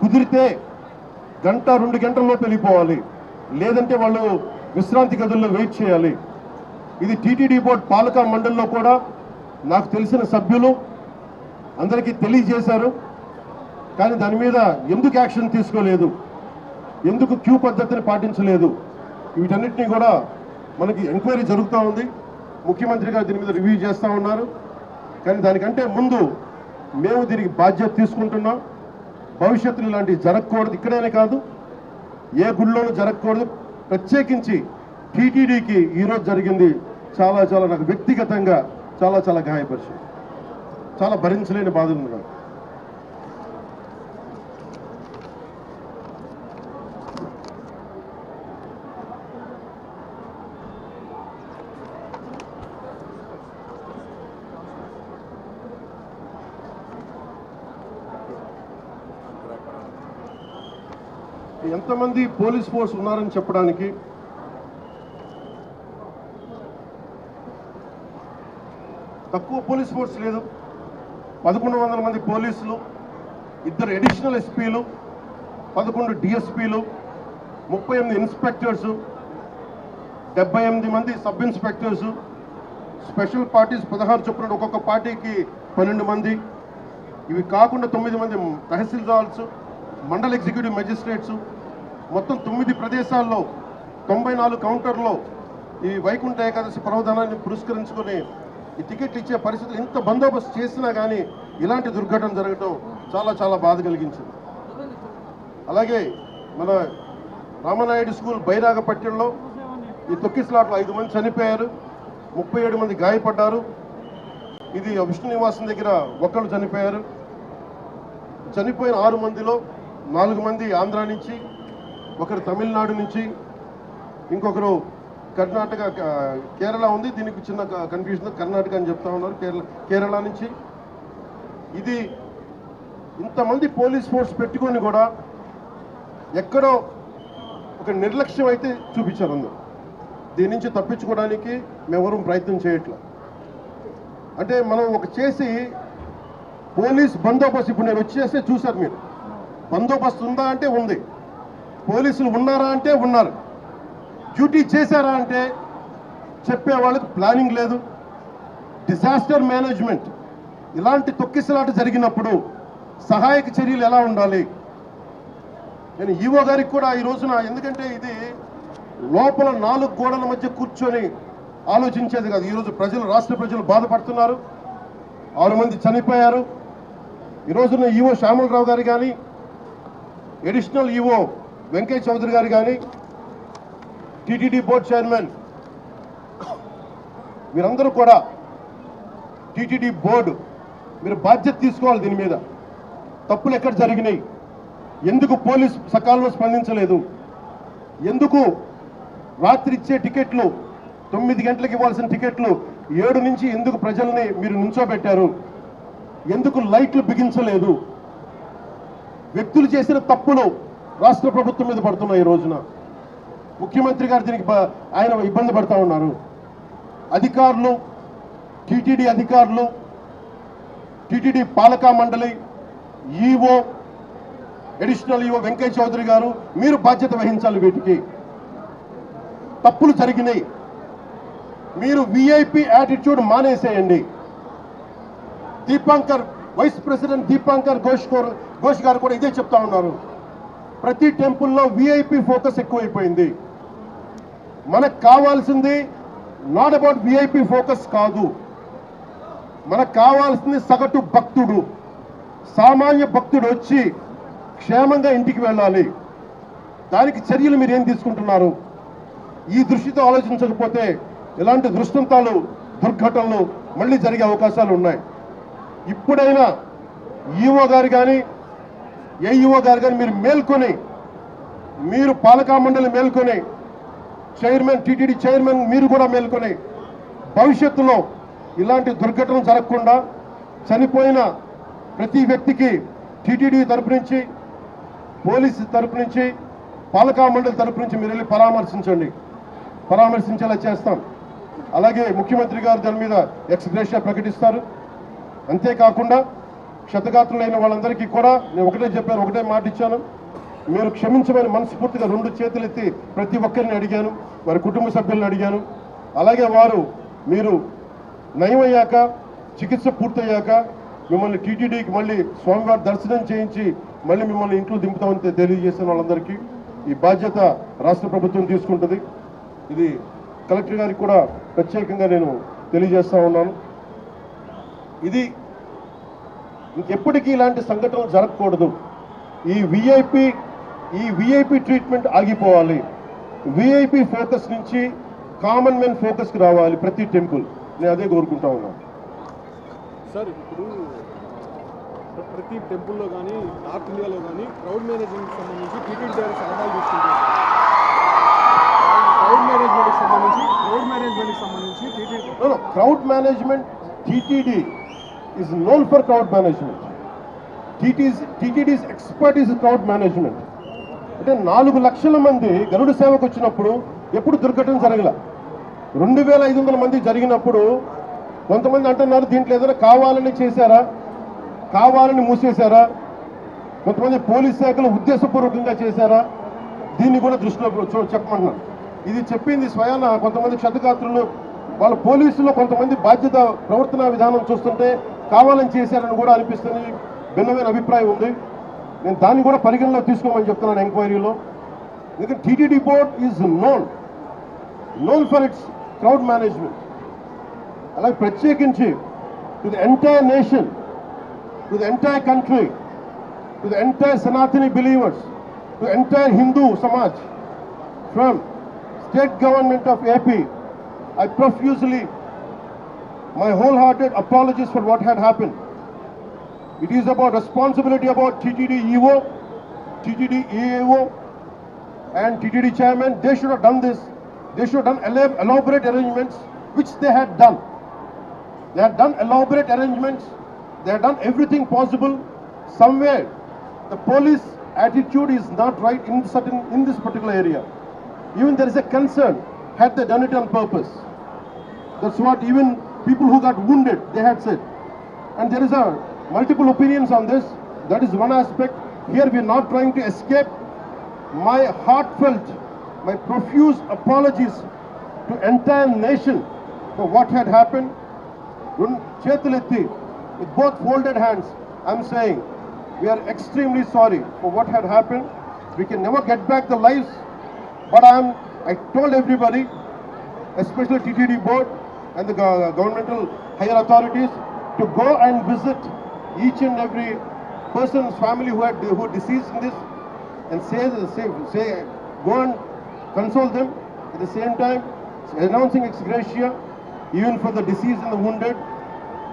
కుదిరితే గంట 2 గంటల్లో వెళ్ళిపోవాలి, లేదంటే వాళ్ళు విశ్రాంతి గదుల్లో వెయిట్ చేయాలి. ఇది టీటీడీ బోర్డు పాలక మండలిలో కూడా నాకు తెలిసిన సభ్యులు అందరికీ తెలియజేశారు. కానీ దాని మీద ఎందుకు యాక్షన్ తీసుకోలేదు, ఎందుకు క్యూ పద్ధతిని పాటించలేదు, వీటన్నిటినీ కూడా మనకి ఎంక్వైరీ జరుగుతూ ఉంది. ముఖ్యమంత్రి గారు దీని మీద రివ్యూ చేస్తూ ఉన్నారు. కానీ దానికంటే ముందు మేము దీనికి బాధ్యత తీసుకుంటున్నాం. భవిష్యత్తులో ఇలాంటివి జరగకూడదు, ఇక్కడనే కాదు ఏ గుళ్ళోనూ జరగకూడదు. ప్రత్యేకించి టీటీడీకి ఈరోజు జరిగింది చాలా చాలా నాకు వ్యక్తిగతంగా చాలా చాలా గాయపరిచింది. చాలా భరించలేని బాధలు ఉంది నాకు. ఎంతమంది పోలీస్ ఫోర్స్ ఉన్నారని చెప్పడానికి తక్కువ పోలీస్ ఫోర్స్ లేదు. 1100 మంది పోలీసులు, 2 అడిషనల్ ఎస్పీలు, 11 డిఎస్పీలు, 38 ఇన్స్పెక్టర్సు, 78 మంది సబ్ ఇన్స్పెక్టర్సు, స్పెషల్ పార్టీస్ 16 చొప్పున ఒక్కొక్క పార్టీకి 12 మంది. ఇవి కాకుండా 9 మంది తహసీల్దార్స్, మండల ఎగ్జిక్యూటివ్ మెజిస్ట్రేట్స్, మొత్తం 9 ప్రదేశాల్లో 94 కౌంటర్లో ఈ వైకుంఠ ఏకాదశి పర్వదినాన్ని పురస్కరించుకొని ఈ టికెట్లు ఇచ్చే పరిస్థితులు ఇంత బందోబస్తు చేసినా కానీ ఇలాంటి దుర్ఘటన జరగడం చాలా చాలా బాధ కలిగించింది. అలాగే మన రామనాయుడు స్కూల్ బైరాగపట్నంలో ఈ తొక్కిస్లాట్లో 5 మంది చనిపోయారు, 37 మంది గాయపడ్డారు. ఇది విష్ణు నివాసం దగ్గర ఒకళ్ళు చనిపోయారు. చనిపోయిన 6 మందిలో 4 మంది ఆంధ్ర నుంచి, ఒకరు తమిళనాడు నుంచి, ఇంకొకరు కర్ణాటక, కేరళ ఉంది. దీనికి చిన్న కన్ఫ్యూజన్, కర్ణాటక అని చెప్తా ఉన్నారు, కేరళ నుంచి. ఇది ఇంతమంది పోలీస్ ఫోర్స్ పెట్టుకొని కూడా ఎక్కడో ఒక నిర్లక్ష్యం అయితే చూపించారు అందరూ. దీని నుంచి తప్పించుకోవడానికి మేమెవరూ ప్రయత్నం చేయట్లేదు. అంటే మనం ఒక చేసి పోలీస్ బందోబస్తు, ఇప్పుడు నేను వచ్చేస్తే చూశారు మీరు, బందోబస్తు ఉందా అంటే ఉంది, పోలీసులు ఉన్నారా అంటే ఉన్నారు, డ్యూటీ చేశారా అంటే చెప్పే వాళ్ళకి ప్లానింగ్ లేదు, డిజాస్టర్ మేనేజ్మెంట్. ఇలాంటి తొక్కిసలాట జరిగినప్పుడు సహాయక చర్యలు ఎలా ఉండాలి. నేను ఈవో గారికి కూడా ఈ రోజున, ఎందుకంటే ఇది లోపల 4 గోడల మధ్య కూర్చొని ఆలోచించేది కాదు. ఈరోజు ప్రజలు, రాష్ట్ర ప్రజలు బాధపడుతున్నారు. 6 మంది చనిపోయారు. ఈ రోజున ఈవో శ్యామలరావు గారు కానీ, అడిషనల్ ఈవో వెంకయ్య చౌదరి గారు కానీ, టీటీడీ బోర్డు చైర్మన్, మీరందరూ కూడా టీటీడీ బోర్డు మీరు బాధ్యత తీసుకోవాలి. దీని మీద తప్పులు ఎక్కడ జరిగినాయి, ఎందుకు పోలీస్ సకాలంలో స్పందించలేదు, ఎందుకు రాత్రి ఇచ్చే టికెట్లు 9 గంటలకు ఇవ్వాల్సిన టికెట్లు 7 నుంచి ఎందుకు ప్రజల్ని మీరు నుంచోబెట్టారు, ఎందుకు లైట్లు బిగించలేదు. వ్యక్తులు చేసిన తప్పులు రాష్ట్ర ప్రభుత్వం మీద పడుతున్నాయి. ఈ రోజున ముఖ్యమంత్రి గారు దీనికి ఆయన ఇబ్బంది పడుతూ ఉన్నారు. అధికారులు, టీటీడీ అధికారులు, టీటీడీ పాలకా మండలి, EO, additional EO Venkayya Chowdary గారు, మీరు బాధ్యత వహించాలి. వీటికి తప్పులు జరిగినాయి. మీరు విఐపి యాటిట్యూడ్ మానేసేయండి. దీపాంకర్, వైస్ ప్రెసిడెంట్ దీపాంకర్ ఘోష్ గారు కూడా ఇదే చెప్తా ఉన్నారు. ప్రతి టెంపుల్లో విఐపి ఫోకస్ ఎక్కువైపోయింది. మనకు కావాల్సింది నాట్ అబౌట్ విఐపి ఫోకస్ కాదు, మనకు కావాల్సింది సగటు భక్తుడు, సామాన్య భక్తుడు వచ్చి క్షేమంగా ఇంటికి వెళ్ళాలి. దానికి చర్యలు మీరు ఏం తీసుకుంటున్నారు? ఈ దృష్టితో ఆలోచించకపోతే ఇలాంటి దృష్టాంతాలు, దుర్ఘటనలు మళ్ళీ జరిగే అవకాశాలు ఉన్నాయి. ఇప్పుడైనా ఈఓ గారు కానీ, ఏఈఓ గారు కానీ మీరు మేల్కొని, మీరు పాలకా మండలి మేల్కొని, చైర్మన్, టీటీడీ చైర్మన్ మీరు కూడా మేల్కొని, భవిష్యత్తులో ఇలాంటి దుర్ఘటనలు జరగకుండా చనిపోయిన ప్రతి వ్యక్తికి టీటీడీ తరపు నుంచి, పోలీసు తరపు నుంచి, పాలకా మండలి తరపు నుంచి మీరు వెళ్ళి పరామర్శించేలా చేస్తాం. అలాగే ముఖ్యమంత్రి గారు దాని మీద ఎక్స్ గ్రేషియా ప్రకటిస్తారు. అంతేకాకుండా క్షతగాత్రులైన వాళ్ళందరికీ కూడా నేను ఒకటే చెప్పాను, ఒకటే మాట ఇచ్చాను, మీరు క్షమించమని మనస్ఫూర్తిగా 2 చేతులెత్తి ప్రతి ఒక్కరిని అడిగాను, వారి కుటుంబ సభ్యులను అడిగాను. అలాగే మీరు నయమయ్యాక, చికిత్స పూర్తయ్యాక మిమ్మల్ని టీటీడీకి మళ్ళీ స్వామివారి దర్శనం చేయించి మళ్ళీ మిమ్మల్ని ఇంట్లో దింపుతామని తెలియజేసిన వాళ్ళందరికీ ఈ బాధ్యత రాష్ట్ర ప్రభుత్వం తీసుకుంటుంది. ఇది కలెక్టర్ గారికి కూడా ప్రత్యేకంగా నేను తెలియజేస్తా ఉన్నాను. ఇది ఇంకెప్పటికీ ఇలాంటి సంఘటనలు జరగకూడదు. ఈ విఐపి ట్రీట్మెంట్ ఆగిపోవాలి. విఐపి ఫోకస్ నుంచి కామన్ మెన్ ఫోకస్కి రావాలి ప్రతి టెంపుల్. నేను అదే కోరుకుంటా ఉన్నాను. సార్, ఇప్పుడు ప్రతి టెంపుల్లో కానీ నార్త్ ఇండియాలో కానీ క్రౌడ్ మేనేజ్మెంట్కి సంబంధించి టీటీడీ గారి సలహాలు తీసుకుంటారు. క్రౌడ్ మేనేజ్మెంట్కి సంబంధించి TTD is known for crowd management. TTD's expertise is crowd management. అంటే 4 లక్షల మంది గరుడ సేవకు వచ్చినప్పుడు ఎప్పుడు దుర్ఘటన జరగల. 2500 మంది జరిగినప్పుడు కొంతమంది అంటున్నారు దీంట్లో ఏదైనా కావాలని చేశారా, కావాలని మూసేశారా, కొంతమంది పోలీస్ శాఖలు ఉద్దేశపూర్వకంగా చేశారా, దీన్ని కూడా దృష్టిలో చెప్పమంటున్నారు. ఇది చెప్పింది స్వయాన కొంతమంది క్షతగాత్రులు, వాళ్ళ పోలీసులో కొంతమంది బాధ్యత ప్రవర్తన విధానం చూస్తుంటే కావాలని చేశారని కూడా అనిపిస్తుంది. భిన్నమైన అభిప్రాయం ఉంది. నేను దాన్ని కూడా పరిగణలో తీసుకోమని చెప్తున్నాను ఎంక్వైరీలో. ఎందుకంటే TTD board is known for it's crowd management. అలాగే ప్రత్యేకించి to the entire nation, to the entire country, to the entire Sanatani believers, to entire Hindu Samaj from state government of AP, I profusely, my wholehearted apologies for what had happened. It is about responsibility about TTD EO, TTD EAO and TTD chairman. They should have done this. They should have done elaborate arrangements, which they had done. They had done elaborate arrangements. They had done everything possible. Somewhere, the police attitude is not right in this particular area. Even there is a concern. Had they done it on purpose? That's what even people who got wounded, they had said. And there is multiple opinions on this. That is one aspect. Here we are not trying to escape. My heartfelt, my profuse apologies to entire nation for what had happened. Chetuletti, with both folded hands, I'm saying we are extremely sorry for what had happened. We can never get back the lives, but I told everybody, especially TTD board and the governmental higher authorities, to go and visit each and every person's family who deceased in this, and say go and console them. At the same time, announcing ex gratia even for the deceased and the wounded.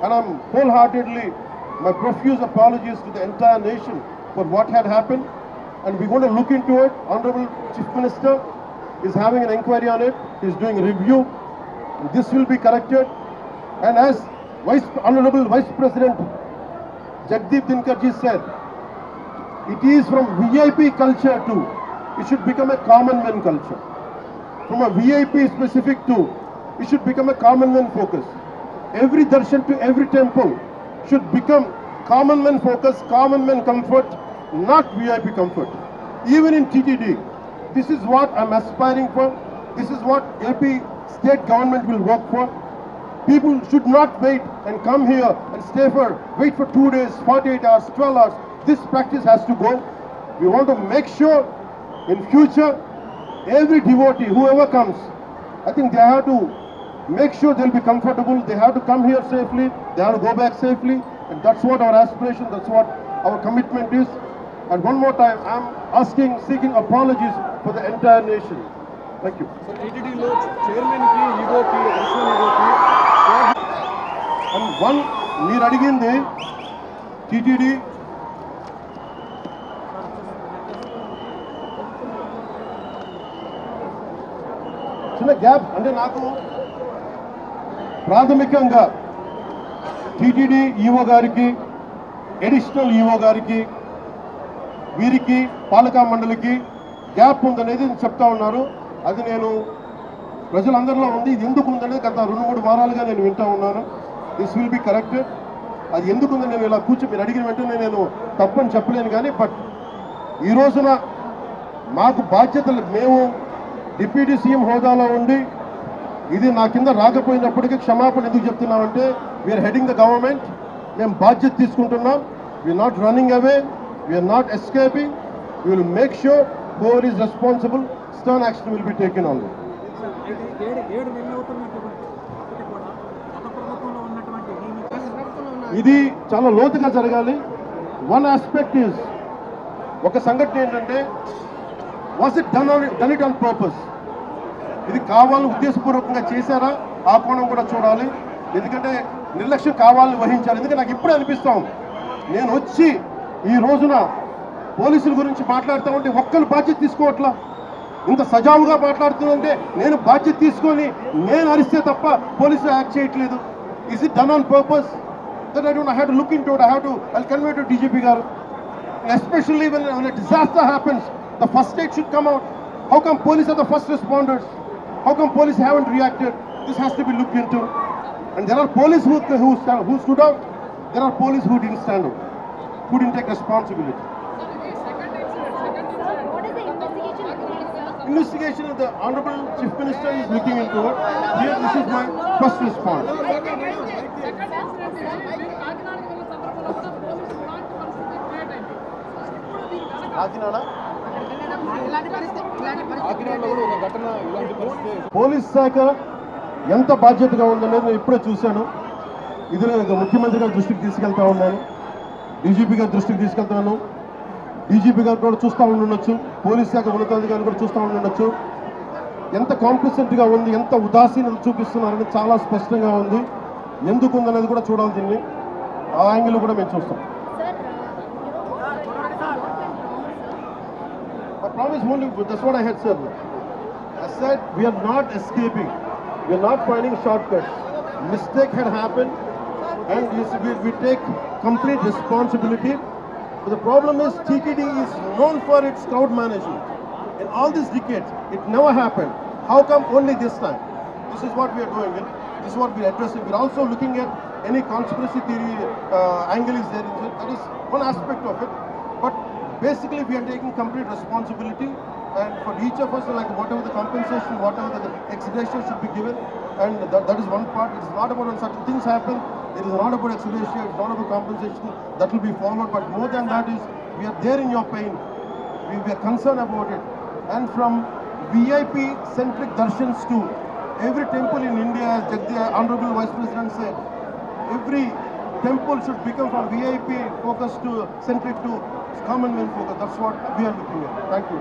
And I'm wholeheartedly, my profuse apologies to the entire nation for what had happened. And we're going to look into it. Honorable Chief Minister is having an inquiry on it. He's doing a review. This will be corrected. And as Honorable Vice President Jagdeep Dhinkarji said, it is from VIP culture to, it should become a common man culture. From a VIP specific to, it should become a common man focus. Every darshan to every temple should become common man focus, common man comfort, not VIP comfort. Even in TTD, this is what I'm aspiring for. This is what AP state government will work for. People should not wait and come here and wait for 2 days, 48 hours, 12 hours. This practice has to go. We want to make sure in future, every devotee, whoever comes, I think they have to make sure they'll be comfortable. They have to come here safely. They have to go back safely. And that's what our aspiration, that's what our commitment is. And one more time, I'm seeking apologies for the entire nation. Thank you. So, TTDలో చైర్మన్కి, ఈవోకి, additional ఈవోకి and one, మీరు అడిగింది TTD చిన్న gap అంటే నాకు ప్రాథమికంగా టీటీడీ ఈవో గారికి, అడిషనల్ ఈవో గారికి, వీరికి పాలకా మండలికి గ్యాప్ ఉందనేది చెప్తా ఉన్నారు. అది నేను ప్రజలందరిలో ఉంది. ఇది ఎందుకు ఉందనేది గత 2-3 వారాలుగా నేను వింటా ఉన్నాను. This will be corrected. అది ఎందుకుందో నేను ఇలా మీరు అడిగిన వెంటనే నేను తప్పని చెప్పలేను కానీ బట్ ఈ రోజున మాకు బాధ్యతలు మేము డిప్యూటీ సీఎం హోదాలో ఉండి ఇది నా కింద రాకపోయినప్పటికీ క్షమాపణ ఎందుకు చెప్తున్నామంటే వీఆర్ హెడింగ్ ద గవర్నమెంట్, మేము బాధ్యత తీసుకుంటున్నాం. We're not running away, we're not escaping. We will make sure whoever is responsible, stern action will be taken on. ఇది చాలా లోతుగా జరగాలి. వన్ ఆస్పెక్ట్ ఈజ్, ఒక సంఘటన ఏంటంటే was it done it on purpose, ఇది కావాలని ఉద్దేశపూర్వకంగా చేశారా ఆ కోణం కూడా చూడాలి. ఎందుకంటే నిర్లక్ష్యం కావాలని వహించాలి. ఎందుకంటే నాకు ఇప్పుడే అనిపిస్తాం, నేను వచ్చి ఈ రోజున పోలీసుల గురించి మాట్లాడుతూ ఉంటే ఒక్కరు బాధ్యత తీసుకోవట్లా. ఇంత సజావుగా మాట్లాడుతుందంటే నేను బాధ్యత తీసుకొని నేను అరిస్తే తప్ప పోలీసులు యాక్ట్ చేయట్లేదు. Is it done on purpose? Then I have to look into it. I'll convey to DGP garu. Especially when a disaster happens, the first aid should come out. How come police are the first responders? How come police haven't reacted? This has to be looked into. And there are police who stood out. There are police who didn't stand up, who didn't take responsibility. What is the investigation? Investigation of the Honorable Chief Minister is looking into it. Here, this is my first response. కాకినాడలో కూడా ఒక ఘటన ఇలాంటి పరిస్థితి. Police శాఖ ఎంత బాధ్యతగా ఉందనేది నేను ఇప్పుడే చూశాను. ఇది నేను ముఖ్యమంత్రి గారి దృష్టికి తీసుకెళ్తా ఉన్నాను, డీజీపీ గారి దృష్టికి తీసుకెళ్తాను. డీజీపీ గారు కూడా చూస్తూ ఉండొచ్చు, పోలీస్ శాఖ ఉన్నతాధికారులు కూడా చూస్తూ ఉండొచ్చు. ఎంత కాంప్లిసెంట్గా ఉంది, ఎంత ఉదాసీనత చూపిస్తున్నారని చాలా స్పష్టంగా ఉంది. ఎందుకు ఉందనేది కూడా చూడాలి. దీన్ని ఆ యాంగిల్ కూడా మేము చూస్తాం. I promise only, that's what I had said. I said we are not escaping, we are not finding shortcuts. Mistake had happened and we take complete responsibility. But the problem is TTD is known for its crowd management. In all these decades, it never happened. How come only this time? This is what we are doing. This is what we are addressing. We are also looking at any conspiracy theory angle is there. That is one aspect of it. But basically, we are taking complete responsibility, and for each of us, like whatever the compensation, whatever the extradition should be given, and that is one part. It's not about when certain things happen. It is not about extradition. It's not about compensation. That will be followed. But more than that is, we are there in your pain. We are concerned about it. And from VIP-centric darshans to every temple in India, as the Honorable Vice President said, every temple should become from VIP focus to centric to common man focus. That's what we are looking at. Thank you.